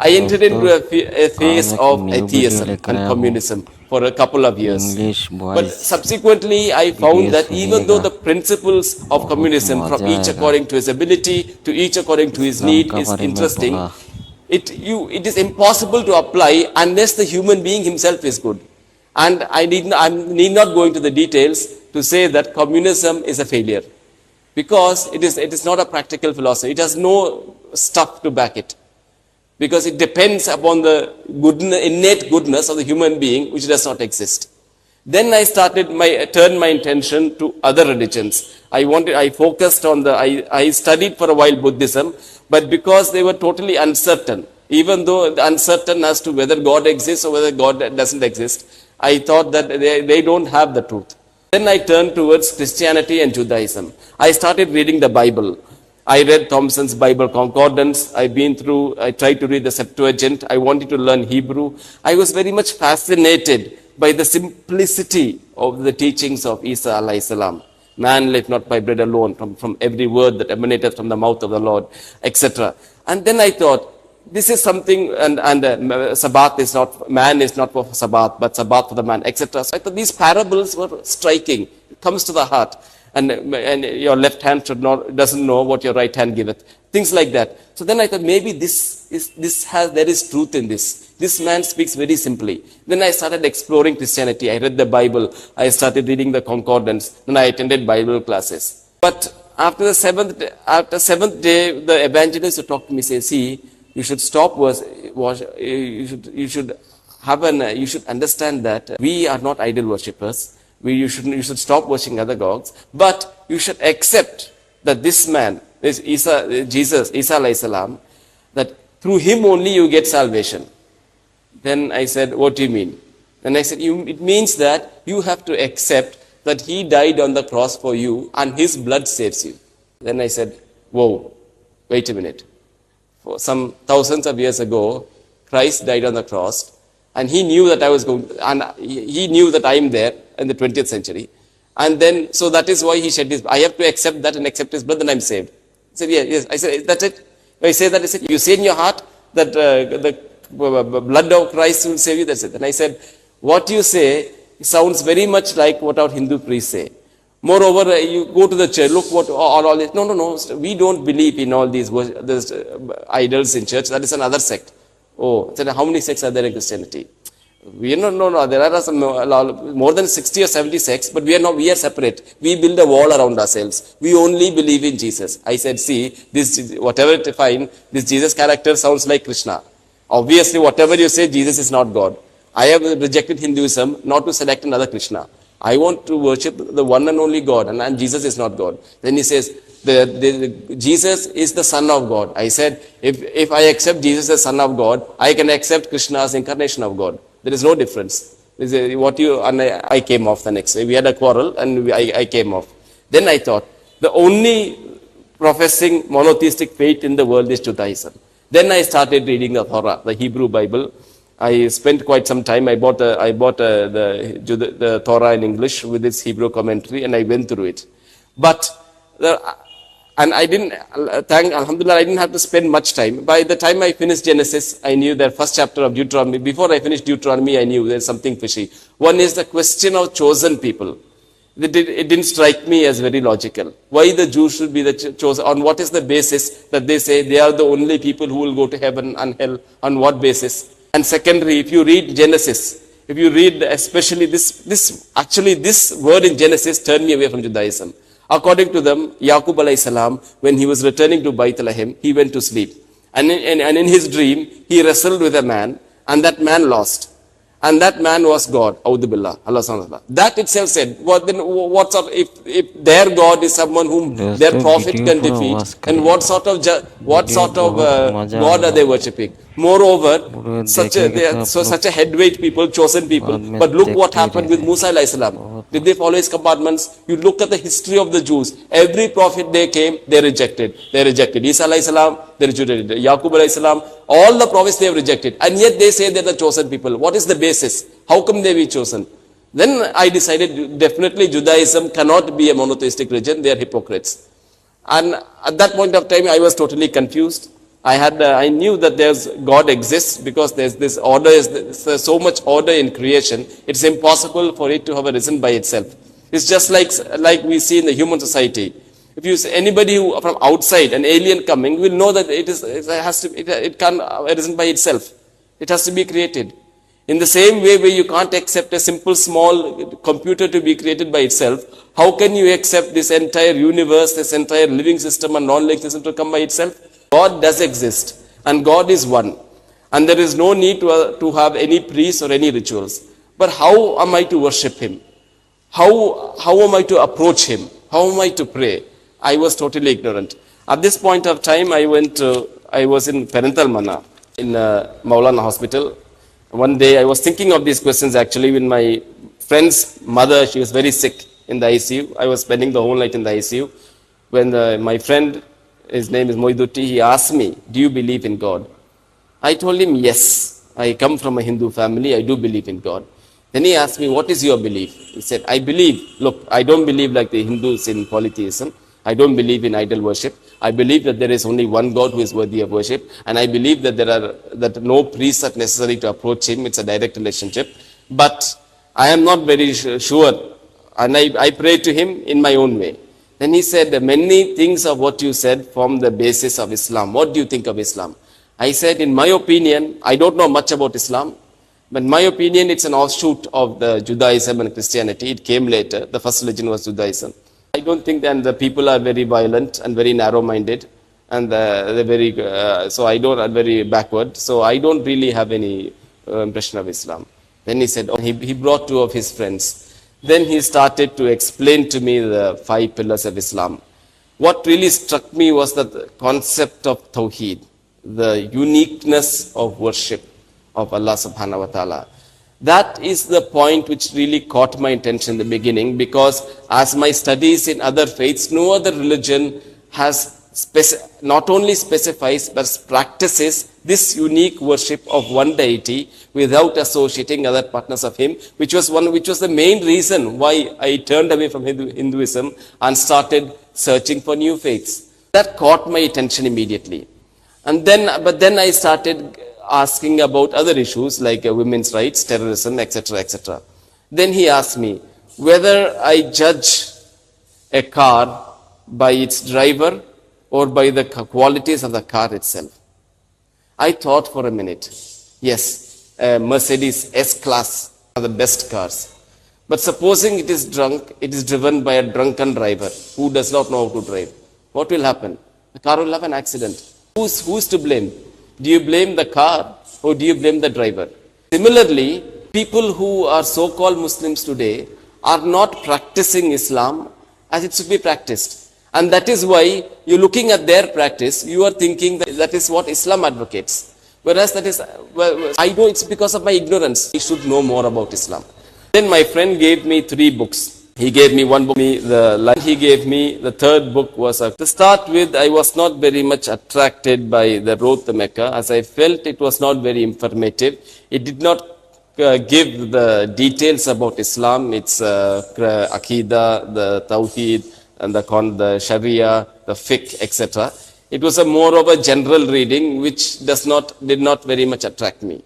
I entered into दोस्तों a phase आज एक of न्यू वीडियो atheism लेकर and आया हूँ communism for a couple of years. English But voice subsequently, I found video that even though सुनिएगा the principles of बहुत communism, from मजा each आएगा according to his ability to each according to his Islam need, का is बारे में interesting, बोला it is impossible to apply unless the human being himself is good. And I need not go into the details to say that communism is a failure because it is not a practical philosophy. It has no stuff to back it because it depends upon the innate goodness of the human being, which does not exist. Then I turned my attention to other religions. I focused on I studied for a while Buddhism, but because they were totally uncertain, even though uncertain as to whether God exists or whether God doesn't exist, I thought that they don't have the truth. Then I turned towards Christianity and Judaism. I started reading the Bible. I read Thompson's Bible Concordance. I tried to read the Septuagint. I wanted to learn Hebrew. I was very much fascinated by the simplicity of the teachings of Isa alayhi salam. Man live not by bread alone, from every word that emanated from the mouth of the Lord, etc. And then I thought, this is something, and Sabbath is not, man is not for Sabbath, but Sabbath for the man, etc. So I thought these parables were striking. It comes to the heart. And your left hand doesn't know what your right hand giveth. Things like that. So then I thought maybe there is truth in this. This man speaks very simply. Then I started exploring Christianity. I read the Bible. I started reading the concordance. Then I attended Bible classes. But after seventh day, the evangelist would talk to me, say, see, you should stop you should understand that we are not idol worshippers. You should stop worshiping other gods, but you should accept that this man, this Isa alayhi salam, that through him only you get salvation. Then I said, what do you mean? Then I said, it means that you have to accept that he died on the cross for you and his blood saves you. Then I said, whoa, wait a minute. For some thousands of years ago, Christ died on the cross, and he knew that he knew that I am there in the 20th century. And then, so that is why he shed his blood. I have to accept that and accept his blood, then I'm saved. I said, yes. I said, that's it. When I say that, I said, you say in your heart that the blood of Christ will save you, that's it. And I said, what you say sounds very much like what our Hindu priests say. Moreover, you go to the church, look what all this. No. We don't believe in all these idols in church. That is another sect. Oh, so how many sects are there in Christianity? No. There are more than 60 or 70 sects, but we are separate. We build a wall around ourselves. We only believe in Jesus. I said, see, whatever you find, this Jesus character sounds like Krishna. Obviously, whatever you say, Jesus is not God. I have rejected Hinduism not to select another Krishna. I want to worship the one and only God, and Jesus is not God. Then he says, Jesus is the Son of God. I said, if I accept Jesus as Son of God, I can accept Krishna as incarnation of God. There is no difference. I came off the next day. We had a quarrel, and I came off. Then I thought, the only professing monotheistic faith in the world is Judaism. Then I started reading the Torah, the Hebrew Bible. I spent quite some time. I bought the Torah in English with its Hebrew commentary, and I went through it. And I didn't, Alhamdulillah, I didn't have to spend much time. By the time I finished Genesis, I knew the first chapter of Deuteronomy. Before I finished Deuteronomy, I knew there's something fishy. One is the question of chosen people. It didn't strike me as very logical. Why the Jews should be the chosen? On what is the basis that they say they are the only people who will go to heaven and hell? On what basis? And secondly, if you read Genesis, if you read especially this word in Genesis turned me away from Judaism. According to them, Yaqub alayhi salam, when he was returning to Bethlehem, he went to sleep. And in his dream, he wrestled with a man, and that man lost. And that man was God. A'udhu billah. Allah subhanahu wa ta'ala. That itself said, if their God is someone whom their prophet can defeat, and what sort of God are they worshipping? Moreover, such a heavyweight people, chosen people. But look what happened with Musa alayhi salam. Did they follow his commandments? You look at the history of the Jews. Every prophet they came, they rejected. Isa alayhi salam, they rejected. Yaqub alayhi salam, all the prophets they have rejected. And yet they say they're the chosen people. What is the basis? How come they be chosen? Then I decided definitely Judaism cannot be a monotheistic religion. They are hypocrites. And at that point of time, I was totally confused. I knew that God exists because there's this order, there's so much order in creation. It's impossible for it to have arisen by itself. It's just like we see in the human society. If you see anybody who from outside, an alien coming, will know that it can't arisen by itself. It has to be created. In the same way where you can't accept a simple small computer to be created by itself, how can you accept this entire universe, this entire living system and non-living system to come by itself? God does exist and God is one. And there is no need to have any priests or any rituals. But how am I to worship Him? How am I to approach Him? How am I to pray? I was totally ignorant. At this point of time, I was in Perintalmana in Maulana Hospital. One day I was thinking of these questions actually when my friend's mother, she was very sick in the ICU. I was spending the whole night in the ICU. When my friend, his name is Moidutti, he asked me, do you believe in God? I told him, yes, I come from a Hindu family, I do believe in God. Then he asked me, what is your belief? He said, I believe, look, I don't believe like the Hindus in polytheism. I don't believe in idol worship. I believe that there is only one God who is worthy of worship. And I believe that that no priests are necessary to approach Him. It's a direct relationship. But I am not very sure. And I pray to Him in my own way. Then he said, many things of what you said form the basis of Islam. What do you think of Islam? I said, in my opinion, I don't know much about Islam. But in my opinion, it's an offshoot of the Judaism and Christianity. It came later. The first religion was Judaism. I don't think that the people are very violent and very narrow-minded, and they're very are very backward. So I don't really have any impression of Islam. Then he said, he brought two of his friends. Then he started to explain to me the 5 pillars of Islam. What really struck me was the concept of Tawheed, the uniqueness of worship of Allah subhanahu wa ta'ala. That is the point which really caught my attention in the beginning, because as my studies in other faiths, no other religion has not only specifies but practices this unique worship of one deity without associating other partners of Him, which was the main reason why I turned away from Hinduism and started searching for new faiths. That caught my attention immediately. But then I started asking about other issues like women's rights, terrorism, etc., etc. Then he asked me whether I judge a car by its driver or by the qualities of the car itself. I thought for a minute. Yes, a Mercedes S-Class are the best cars. But supposing it is driven by a drunken driver who does not know how to drive. What will happen? The car will have an accident. Who's to blame? Do you blame the car or do you blame the driver? Similarly, people who are so-called Muslims today are not practicing Islam as it should be practiced. And that is why you're looking at their practice, you are thinking that is what Islam advocates. Whereas I know it's because of my ignorance. I should know more about Islam. Then my friend gave me 3 books. He gave me one book, he gave me the third book was to start with. I was not very much attracted by the Road to Mecca, as I felt it was not very informative. It did not give the details about Islam, its Aqidah, the Tawheed, and the Sharia, the Fiqh, etc. It was a more of a general reading which did not very much attract me.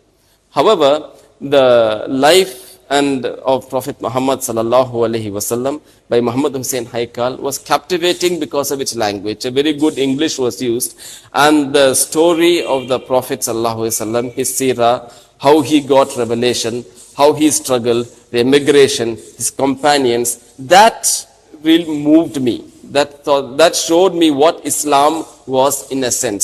However, the life and of Prophet Muhammad sallallahu alaihi wasallam by Muhammad Hussain Haikal was captivating because of its language. A very good English was used, and the story of the Prophet sallallahu alaihi wasallam, his seerah, how he got revelation, how he struggled, the emigration, his companions, that really moved me. That showed me what Islam was in a sense.